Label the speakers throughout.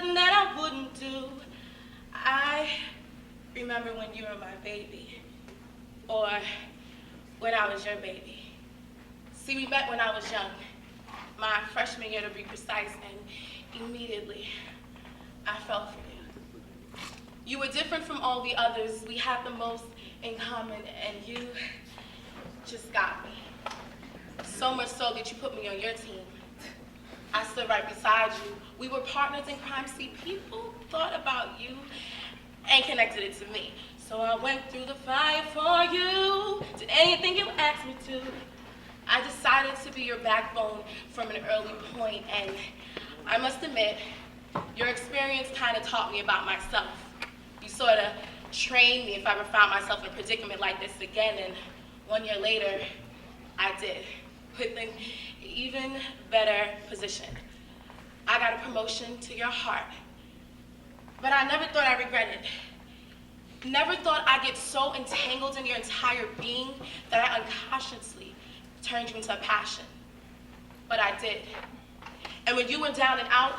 Speaker 1: nothing that I wouldn't do. I remember when you were my baby, or when I was your baby. See, we met when I was young, my freshman year to be precise, and immediately I fell for you. You were different from all the others. We had the most in common, and you just got me. So much so that you put me on your team. I stood right beside you. We were partners in crime. See, people thought about you and connected it to me. So I went through the fire for you, did anything you asked me to. I decided to be your backbone from an early point, and I must admit, your experience kind of taught me about myself. You sort of trained me if I ever found myself in a predicament like this again, and 1 year later, I did, with an even better position. I got a promotion to your heart, but I never thought I'd regret it. Never thought I'd get so entangled in your entire being that I unconsciously turned you into a passion. But I did. And when you were down and out,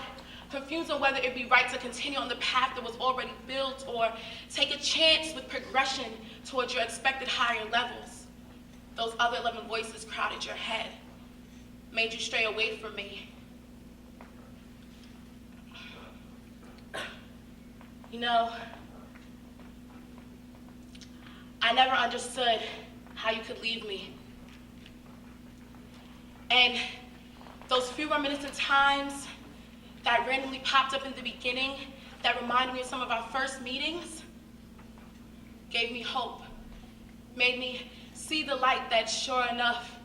Speaker 1: confused on whether it'd be right to continue on the path that was already built or take a chance with progression towards your expected higher levels, those other 11 voices crowded your head, made you stray away from me. You know, I never understood how you could leave me. And those few reminiscent times that randomly popped up in the beginning that reminded me of some of our first meetings gave me hope, made me see the light that, sure enough,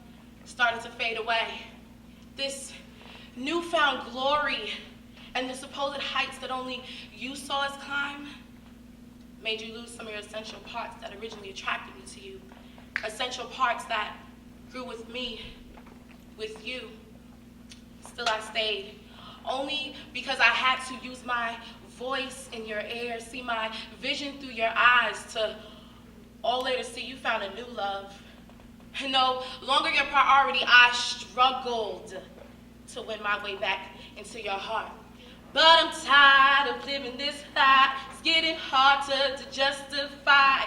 Speaker 1: started to fade away. This newfound glory and the supposed heights that only you saw us climb made you lose some of your essential parts that originally attracted me to you. Essential parts that grew with me, with you. Still I stayed, only because I had to use my voice in your ear, see my vision through your eyes, to all later see you found a new love. No longer your priority, I struggled to win my way back into your heart. But I'm tired of living this lie. It's getting harder to justify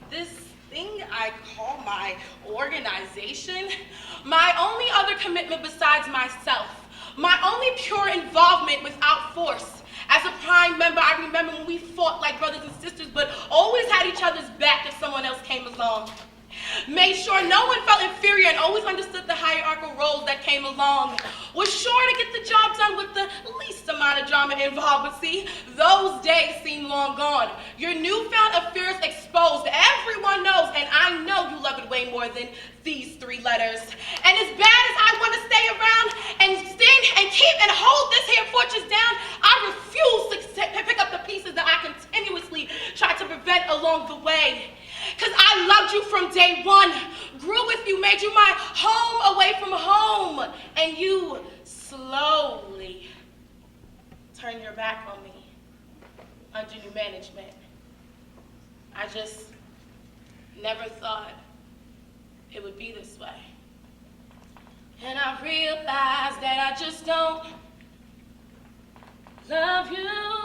Speaker 1: this thing I call my organization. My only other commitment besides myself. My only pure involvement without force. As a prime member, I remember when we fought like brothers and sisters, but always had each other's back if someone else came along. Made sure no one felt inferior and always understood the hierarchical roles that came along. Was sure to get the job done with the least amount of drama involved, but see, those days seem long gone. Your newfound affairs exposed. Everyone knows, and I know you love it way more than these 3 letters. And as bad as I want to stay around and stand and keep and hold this here fortress down, I refuse to pick up the pieces that I continuously try to prevent along the way. Because I loved you from day one, grew with you, made you my home away from home, and you slowly turned your back on me under new management. I just never thought it would be this way. And I realized that I just don't love you.